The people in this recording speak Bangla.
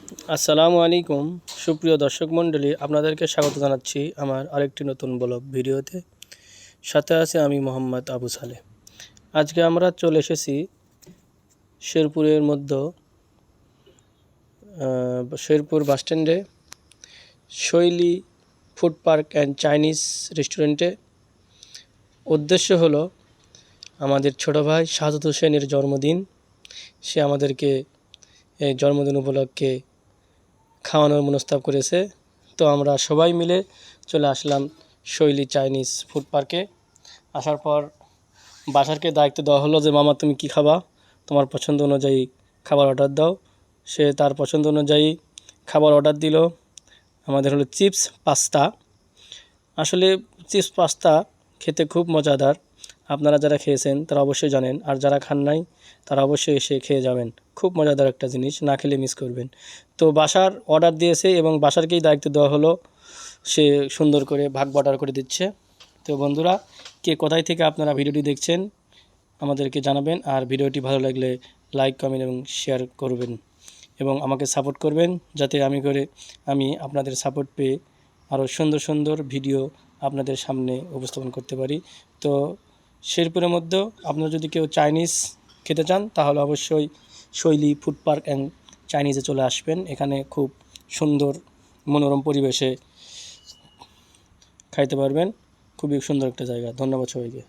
আসসালামু আলাইকুম সুপ্রিয় দর্শক মণ্ডলী, আপনাদেরকে স্বাগত জানাচ্ছি আমার আরেকটি নতুন ব্লগ ভিডিওতে। সাথে আছে আমি মোহাম্মদ আবু সালে। আজকে আমরা চলে এসেছি শেরপুরের মধ্যে শেরপুর বাসস্ট্যান্ডে শৈলী ফুড পার্ক অ্যান্ড চাইনিজ রেস্টুরেন্টে। উদ্দেশ্য হলো আমাদের ছোট ভাই সাজাদ হোসেনের জন্মদিন। সে আমাদেরকে এই জন্মদিন উপলক্ষে খাওয়ানোর মনস্তাব করেছে। তো আমরা সবাই মিলে চলে আসলাম শৈলী চাইনিজ ফুড পার্কে। আসার পর বাসারকে দায়িত্ব দেওয়া হলো যে মামা তুমি কি খাবা, তোমার পছন্দ অনুযায়ী খাবার অর্ডার দাও। সে তার পছন্দ অনুযায়ী খাবার অর্ডার দিল। আমাদের হলো চিপস পাস্তা। আসলে চিপস পাস্তা খেতে খুব মজাদার। আপনারা যারা খেয়েছেন তারা অবশ্যই জানেন, আর যারা খান নাই তারা অবশ্যই এসে খেয়ে যাবেন। খুব মজাদার একটা জিনিস, না খেলে মিস করবেন। তো বাসার অর্ডার দিয়েছে এবং বাসারকেই দায়িত্ব দেওয়া হলো, সে সুন্দর করে ভাগ বাটার করে দিচ্ছে। তো বন্ধুরা, কে কোথায় থেকে আপনারা ভিডিওটি দেখছেন আমাদেরকে জানাবেন, আর ভিডিওটি ভালো লাগলে লাইক কমেন্ট এবং শেয়ার করবেন এবং আমাকে সাপোর্ট করবেন, যাতে আমি আপনাদের সাপোর্ট পেয়ে আরও সুন্দর সুন্দর ভিডিও আপনাদের সামনে উপস্থাপন করতে পারি। তো শেরপুরের মধ্যেও আপনারা যদি কেউ চাইনিজ খেতে চান তাহলে অবশ্যই শৈলী ফুড পার্ক অ্যান্ড চাইনিজে চলে আসবেন। এখানে খুব সুন্দর মনোরম পরিবেশে খাইতে পারবেন। খুবই সুন্দর একটা জায়গা। ধন্যবাদ সবাইকে।